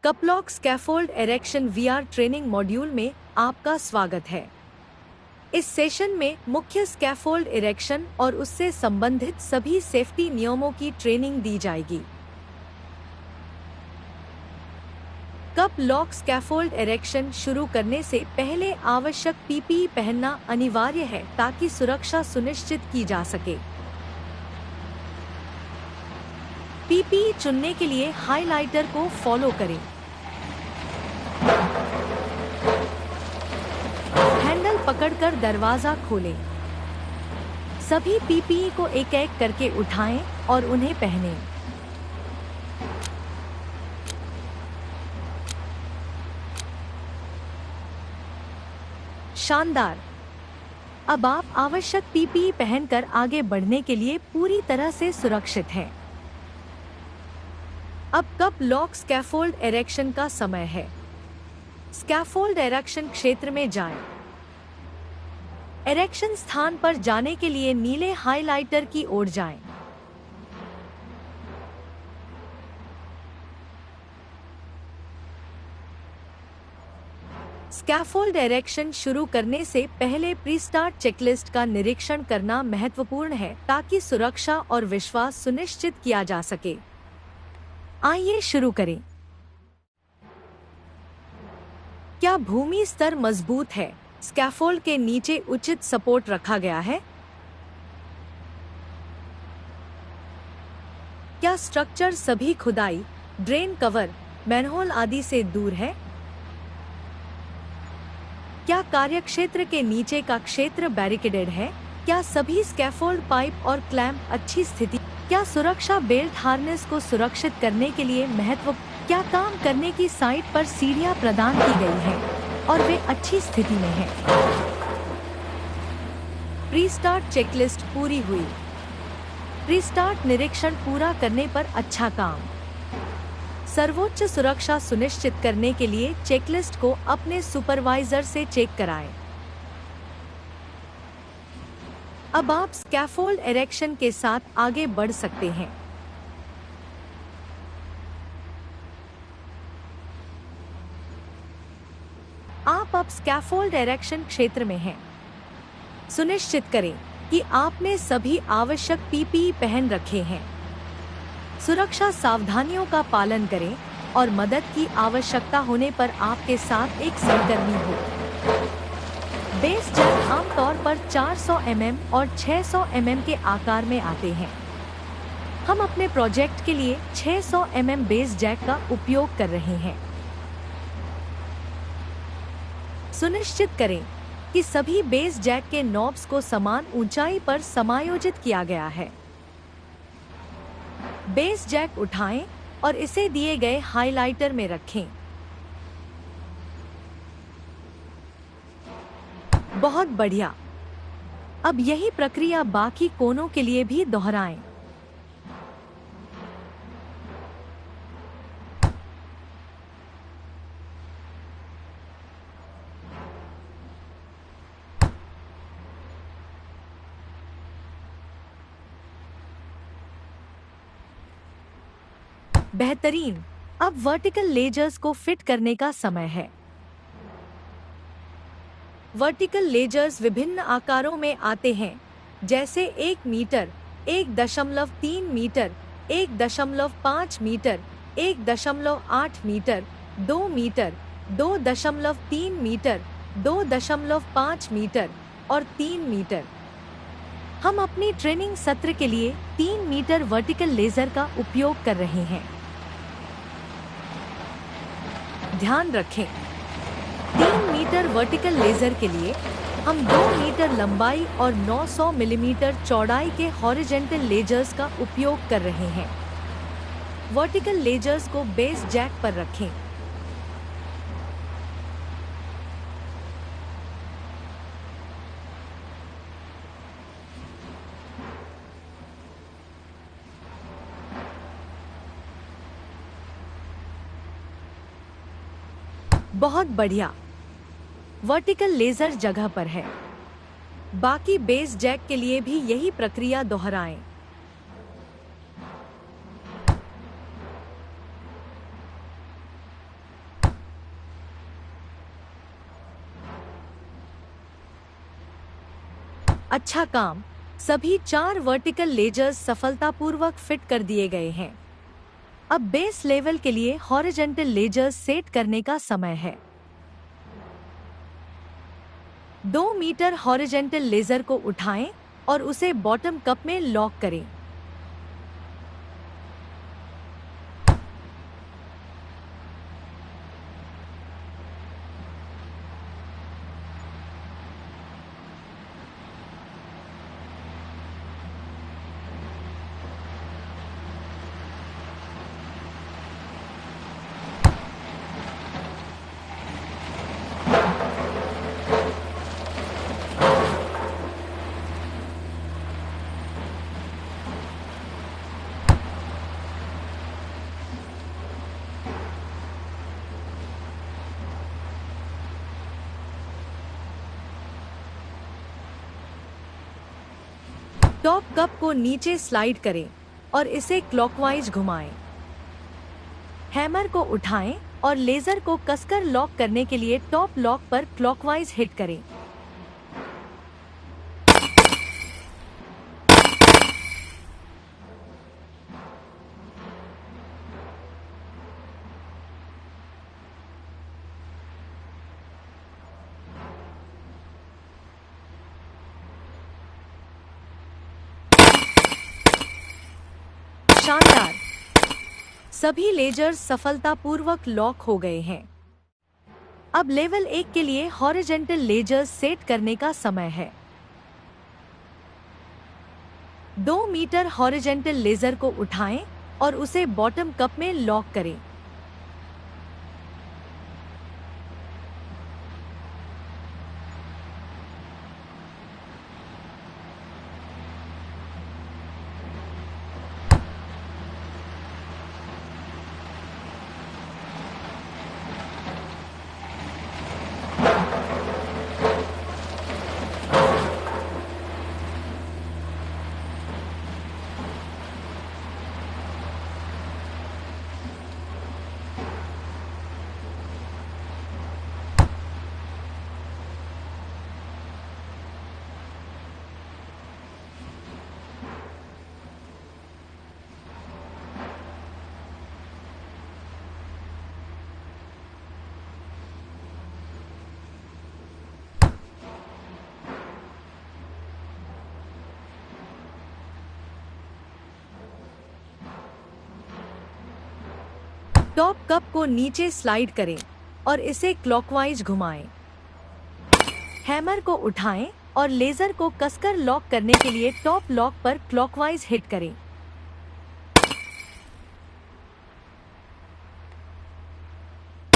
कपलॉक scaffold erection VR training module में आपका स्वागत है। इस सेशन में मुख्य स्कैफोल्ड इरेक्शन और उससे संबंधित सभी सेफ्टी नियमों की ट्रेनिंग दी जाएगी। कप लॉक स्कैफोल्ड इरेक्शन शुरू करने से पहले आवश्यक पीपीई पहनना अनिवार्य है ताकि सुरक्षा सुनिश्चित की जा सके। पीपीई चुनने के लिए हाइलाइटर को फॉलो करें। हैंडल पकड़कर दरवाजा खोलें। सभी पीपीई को एक एक करके उठाएं और उन्हें पहनें। शानदार! अब आप आवश्यक पीपीई पहनकर आगे बढ़ने के लिए पूरी तरह से सुरक्षित हैं। अब कप लॉक स्कैफोल्ड एरेक्शन का समय है। स्कैफोल्ड एरेक्शन क्षेत्र में जाएं। एरेक्शन स्थान पर जाने के लिए नीले हाइलाइटर की ओर जाएं। स्कैफोल्ड एरेक्शन शुरू करने से पहले प्री स्टार्ट चेकलिस्ट का निरीक्षण करना महत्वपूर्ण है ताकि सुरक्षा और विश्वास सुनिश्चित किया जा सके। आइए शुरू करें। क्या भूमि स्तर मजबूत है? स्कैफोल्ड के नीचे उचित सपोर्ट रखा गया है? क्या स्ट्रक्चर सभी खुदाई, ड्रेन कवर, मैनहोल आदि से दूर है? क्या कार्यक्षेत्र के नीचे का क्षेत्र बैरिकेडेड है? क्या सभी स्कैफोल्ड पाइप और क्लैंप अच्छी स्थिति? क्या सुरक्षा बेल्ट हार्नेस को सुरक्षित करने के लिए क्या काम करने की साइट पर सीढ़ियां प्रदान की गई हैं और वे अच्छी स्थिति में हैं? प्री स्टार्ट चेकलिस्ट पूरी हुई। प्री स्टार्ट निरीक्षण पूरा करने पर अच्छा काम। सर्वोच्च सुरक्षा सुनिश्चित करने के लिए चेकलिस्ट को अपने सुपरवाइजर से चेक कराएं। अब आप स्कैफोल्ड एरेक्शन के साथ आगे बढ़ सकते हैं। आप अब स्कैफोल्ड एरेक्शन क्षेत्र में हैं। सुनिश्चित करें कि आपने सभी आवश्यक पीपीई पहन रखे हैं। सुरक्षा सावधानियों का पालन करें और मदद की आवश्यकता होने पर आपके साथ एक सहकर्मी हो। बेस जैक आमतौर पर 400 mm और 600 mm के आकार में आते हैं। हम अपने प्रोजेक्ट के लिए 600 mm बेस जैक का उपयोग कर रहे हैं। सुनिश्चित करें कि सभी बेस जैक के नॉब्स को समान ऊंचाई पर समायोजित किया गया है। बेस जैक उठाएं और इसे दिए गए हाइलाइटर में रखें। बहुत बढ़िया। अब यही प्रक्रिया बाकी कोनों के लिए भी दोहराएं। बेहतरीन। अब वर्टिकल लेजर्स को फिट करने का समय है। वर्टिकल लेजर्स विभिन्न आकारों में आते हैं, जैसे 1 metre, 1.3 metre, 1.5 metre, 1.8 metre, 2 metre, 2.3 metre, 2.5 metre और 3 मीटर। हम अपनी ट्रेनिंग सत्र के लिए 3 मीटर वर्टिकल लेजर का उपयोग कर रहे हैं। ध्यान रखें, 3 मीटर वर्टिकल लेजर के लिए हम 2 मीटर लंबाई और 900 मिलीमीटर चौड़ाई के हॉरिजॉन्टल लेजर्स का उपयोग कर रहे हैं। वर्टिकल लेजर्स को बेस जैक पर रखें। बहुत बढ़िया। वर्टिकल लेजर जगह पर है। बाकी बेस जैक के लिए भी यही प्रक्रिया दोहराएं। अच्छा काम। सभी 4 वर्टिकल लेजर्स सफलतापूर्वक फिट कर दिए गए हैं। अब बेस लेवल के लिए हॉरिजॉन्टल लेजर्स सेट करने का समय है। 2 मीटर हॉरिजॉन्टल लेजर को उठाएं और उसे बॉटम कप में लॉक करें। टॉप कप को नीचे स्लाइड करें और इसे क्लॉकवाइज घुमाएं। हैमर को उठाएं और लेजर को कसकर लॉक करने के लिए टॉप लॉक पर क्लॉकवाइज हिट करें। शानदार! सभी लेजर्स सफलतापूर्वक लॉक हो गए हैं। अब लेवल 1 के लिए हॉरिजॉन्टल लेजर्स सेट करने का समय है। 2 मीटर हॉरिजॉन्टल लेजर को उठाएं और उसे बॉटम कप में लॉक करें। टॉप कप को नीचे स्लाइड करें और इसे क्लॉकवाइज घुमाएं। हैमर को उठाएं और लेजर को कसकर लॉक करने के लिए टॉप लॉक पर क्लॉकवाइज हिट करें।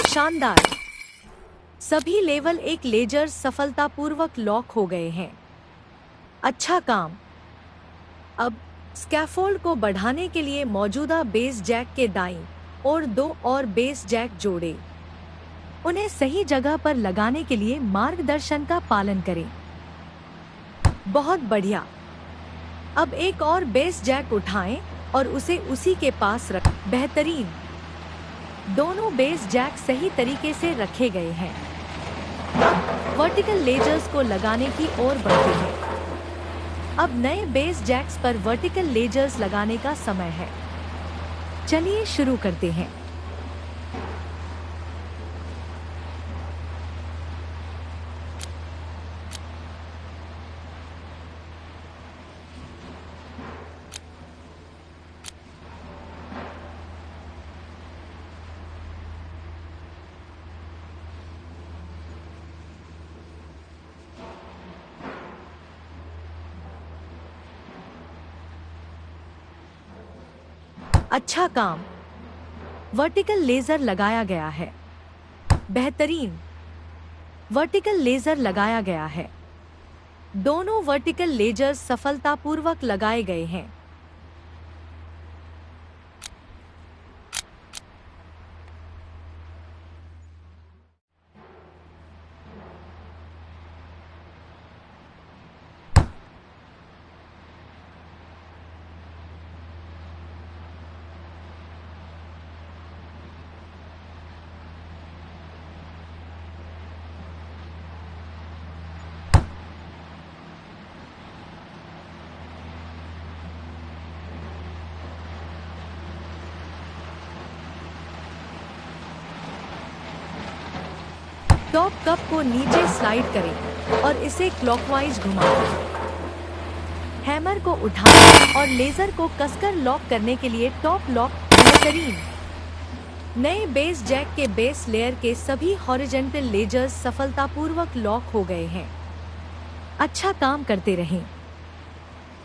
शानदार! सभी लेवल 1 लेजर्स सफलतापूर्वक लॉक हो गए हैं। अच्छा काम। अब स्कैफोल्ड को बढ़ाने के लिए मौजूदा बेस जैक के दाईं और 2 और बेस जैक जोड़ें। उन्हें सही जगह पर लगाने के लिए मार्गदर्शन का पालन करें। बहुत बढ़िया। अब एक और बेस जैक उठाएं और उसे उसी के पास रख। बेहतरीन! दोनों बेस जैक सही तरीके से रखे गए हैं। अब वर्टिकल लेजर्स को लगाने की ओर बढ़ते हैं। अब नए बेस जैक्स पर वर्टिकल लेजर्स लगाने का समय है। चलिए शुरू करते हैं। अच्छा काम। वर्टिकल लेजर लगाया गया है। बेहतरीन! वर्टिकल लेजर लगाया गया है। दोनों वर्टिकल लेजर्स सफलतापूर्वक लगाए गए हैं। टॉप कप को नीचे स्लाइड करें और इसे क्लॉकवाइज घुमाएं। हैमर को उठाएं और लेजर को कसकर लॉक करने के लिए टॉप लॉक बेहतरीन। नए बेस जैक के बेस लेयर के सभी हॉरिजॉन्टल लेजर्स सफलतापूर्वक लॉक हो गए हैं। अच्छा काम करते रहें।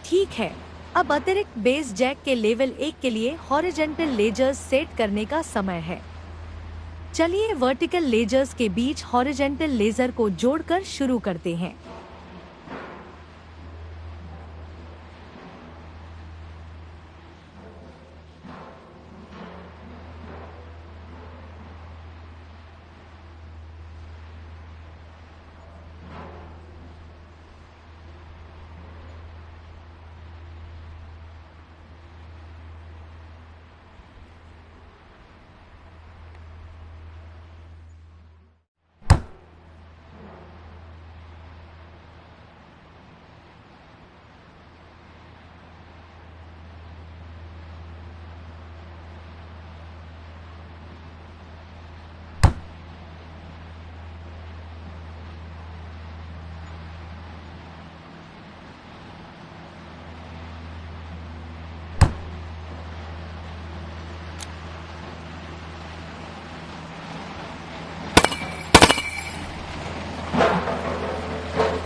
ठीक है, अब अतिरिक्त बेस जैक के लेवल 1 के लिए हॉरिजॉन्टल लेजर्स सेट करने का समय है। चलिए वर्टिकल लेजर्स के बीच हॉरिजॉन्टल लेजर को जोड़कर शुरू करते हैं।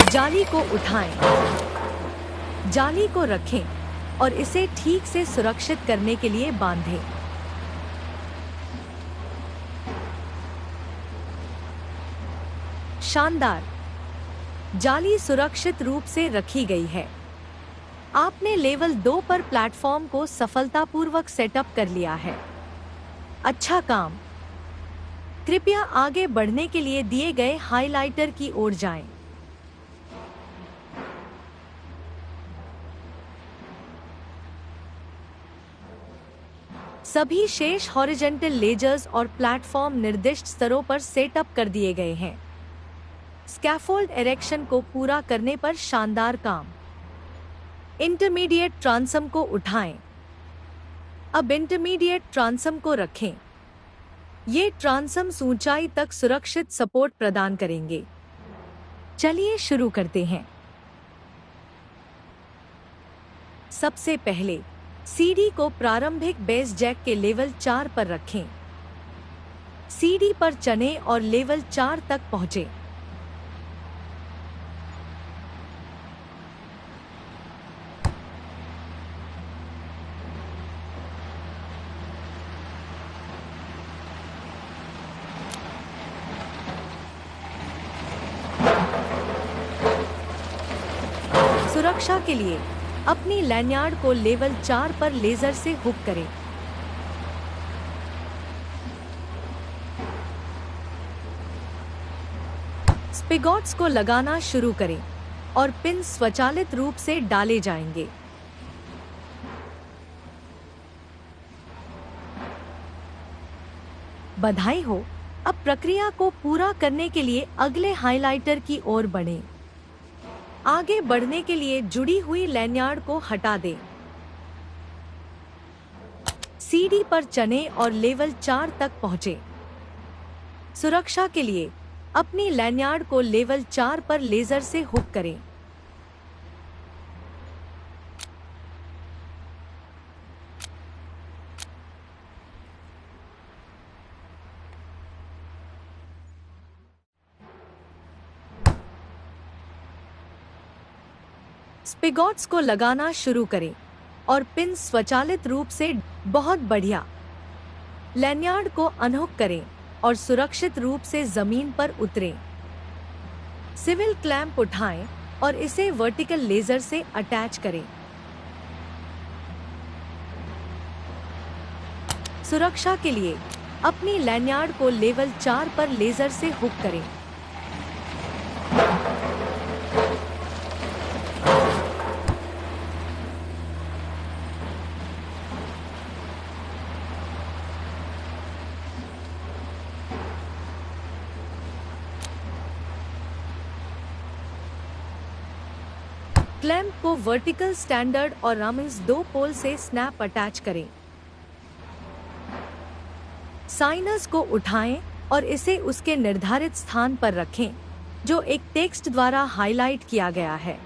जाली को उठाएं, जाली को रखें और इसे ठीक से सुरक्षित करने के लिए बांधें। शानदार! जाली सुरक्षित रूप से रखी गई है। आपने लेवल 2 पर प्लेटफॉर्म को सफलतापूर्वक सेटअप कर लिया है। अच्छा काम! कृपया आगे बढ़ने के लिए दिए गए हाइलाइटर की ओर जाएं। सभी शेष हॉरिजॉन्टल लेजर्स और प्लेटफॉर्म निर्दिष्ट स्तरों पर सेटअप कर दिए गए हैं। स्कैफोल्ड इरेक्शन को पूरा करने पर शानदार काम। इंटरमीडिएट ट्रांसम को उठाएं। अब इंटरमीडिएट ट्रांसम को रखें। ये ट्रांसम्स ऊंचाई तक सुरक्षित सपोर्ट प्रदान करेंगे। चलिए शुरू करते हैं। सबसे पहले सीडी को प्रारंभिक बेस जैक के लेवल 4 पर रखें। सीडी पर चलें और लेवल 4 तक पहुंचे। सुरक्षा के लिए अपनी लैन्यार्ड को लेवल 4 पर लेजर से हुक करें। स्पिगॉट्स को लगाना शुरू करें और पिन स्वचालित रूप से डाले जाएंगे। बधाई हो! अब प्रक्रिया को पूरा करने के लिए अगले हाइलाइटर की ओर बढ़ें। आगे बढ़ने के लिए जुड़ी हुई लैन्यार्ड को हटा दें। सीडी पर चलें और लेवल 4 तक पहुंचे। सुरक्षा के लिए अपनी लैन्यार्ड को लेवल 4 पर लेजर से हुक करें। स्पिगॉट्स को लगाना शुरू करें और पिन स्वचालित रूप से बहुत बढ़िया। लैन्यार्ड को अनहुक करें और सुरक्षित रूप से जमीन पर उतरें। सिविल क्लैंप उठाएं और इसे वर्टिकल लेजर से अटैच करें। सुरक्षा के लिए अपनी लैन्यार्ड को लेवल 4 पर लेजर से हुक करें। क्लैंप को वर्टिकल स्टैंडर्ड और रामिंग्स 2 पोल से स्नैप अटैच करें। साइनर्स को उठाएं और इसे उसके निर्धारित स्थान पर रखें, जो एक टेक्स्ट द्वारा हाईलाइट किया गया है।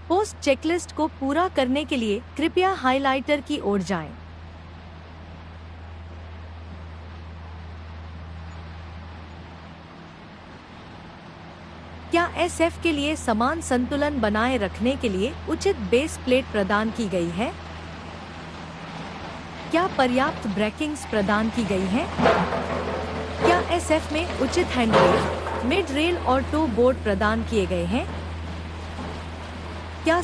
पोस्ट चेकलिस्ट को पूरा करने के लिए कृपया हाइलाइटर की ओर जाएं। क्या एसएफ के लिए समान संतुलन बनाए रखने के लिए उचित बेस प्लेट प्रदान की गई है? क्या पर्याप्त ब्रेकिंग्स प्रदान की गई हैं? क्या एसएफ में उचित हैंडरेल, मिड रेल और टो बोर्ड प्रदान किए गए हैं? क्या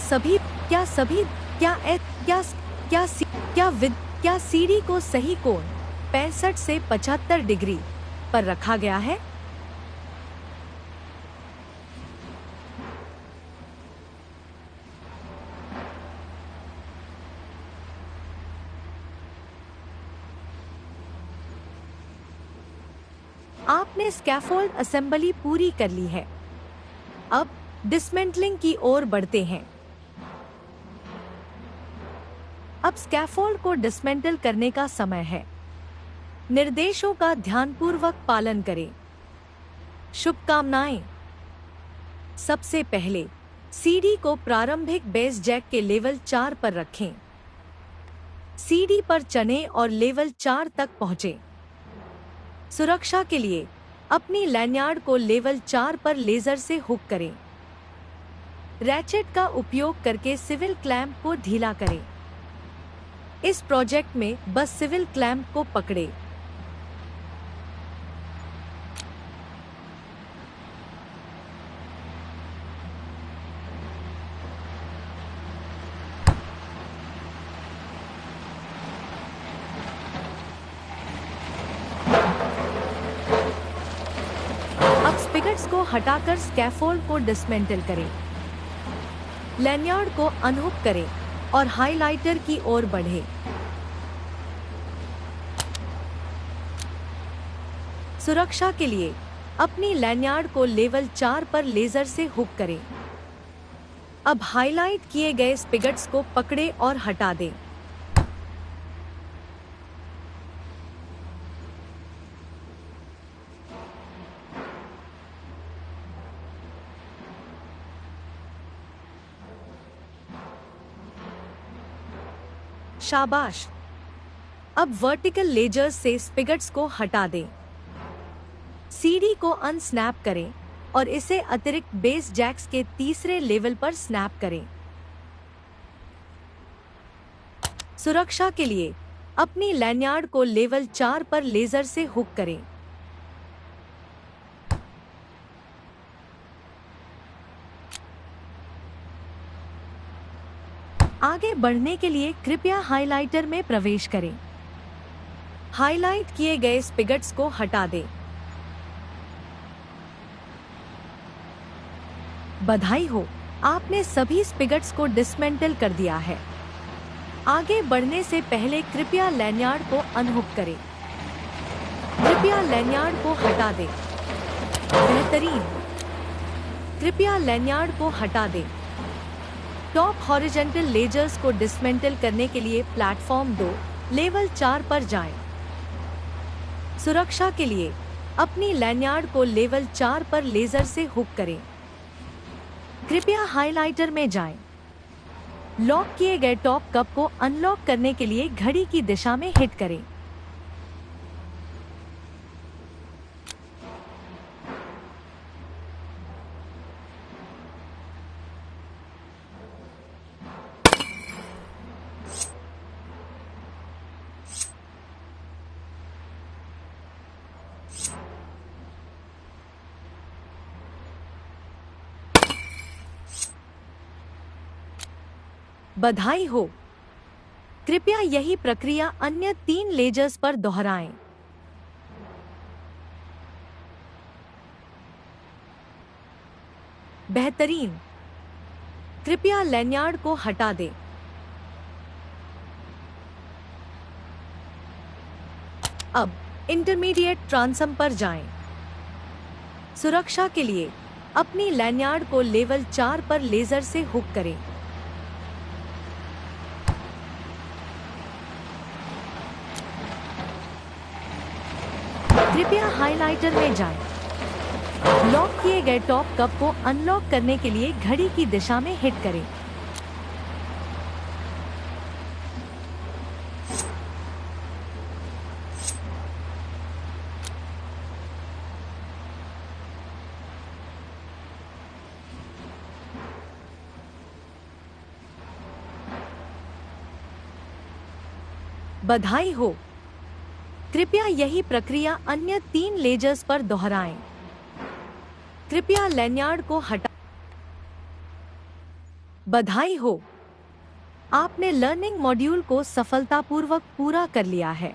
सीढ़ी को सही कोण 65 से 75 डिग्री पर रखा गया है? आपने स्कैफोल्ड असेंबली पूरी कर ली है। अब डिसमेंटलिंग की ओर बढ़ते हैं। अब स्कैफोल्ड को डिसमेंटल करने का समय है। निर्देशों का ध्यानपूर्वक पालन करें। शुभकामनाएं। सबसे पहले सीढ़ी को प्रारंभिक बेस जैक के लेवल 4 पर रखें। सीढ़ी पर चढ़ें और लेवल 4 तक पहुंचे। सुरक्षा के लिए अपनी लैनियार्ड को लेवल 4 पर लेजर से हुक करें। रैचेट का उपयोग करके सिविल क्लैंप को ढीला करें। इस प्रोजेक्ट में बस सिविल क्लैंप को पकड़े। अब स्पिगट्स को हटाकर स्कैफोल्ड को डिसमेंटल करें। लैनियार्ड को अनहुक करें और हाइलाइटर की ओर बढ़े। सुरक्षा के लिए अपनी लैनियार्ड को लेवल 4 पर लेजर से हुक करें। अब हाइलाइट किए गए स्पिगट्स को पकड़े और हटा दें। शाबाश। अब वर्टिकल लेजर्स से स्पिगट्स को हटा दें। सीढ़ी को अनस्नैप करें और इसे अतिरिक्त बेस जैक्स के तीसरे लेवल पर स्नैप करें। सुरक्षा के लिए अपनी लैनियार्ड को लेवल 4 पर लेजर से हुक करें। आगे बढ़ने के लिए कृपया हाइलाइटर में प्रवेश करें। हाइलाइट किए गए स्पिगट्स को हटा दें। बधाई हो, आपने सभी स्पिगट्स को डिसमेंटल कर दिया है। आगे बढ़ने से पहले कृपया लैनियार्ड को अनहुक करें। कृपया लैनियार्ड को हटा दें। बेहतरीन। कृपया लैनियार्ड को हटा दें। टॉप हॉरिजॉन्टल लेजर्स को डिसमेंटल करने के लिए प्लेटफॉर्म 2 लेवल 4 पर जाएं। सुरक्षा के लिए अपनी लैनियार्ड को लेवल 4 पर लेजर से हुक करें। कृपया हाइलाइटर में जाएं। लॉक किए गए टॉप कप को अनलॉक करने के लिए घड़ी की दिशा में हिट करें। बधाई हो, कृपया यही प्रक्रिया अन्य 3 लेजर्स पर दोहराएं। बेहतरीन। कृपया लैनियार्ड को हटा दें। अब इंटरमीडिएट ट्रांसम पर जाएं। सुरक्षा के लिए अपनी लैनियार्ड को लेवल 4 पर लेजर से हुक करें। कृपया हाइलाइटर में जाएं। लॉक किए गए टॉप कप को अनलॉक करने के लिए घड़ी की दिशा में हिट करें। बधाई हो। कृपया यही प्रक्रिया अन्य 3 लेजर्स पर दोहराएं। कृपया लैनियार्ड को हटा। बधाई हो। आपने लर्निंग मॉड्यूल को सफलतापूर्वक पूरा कर लिया है।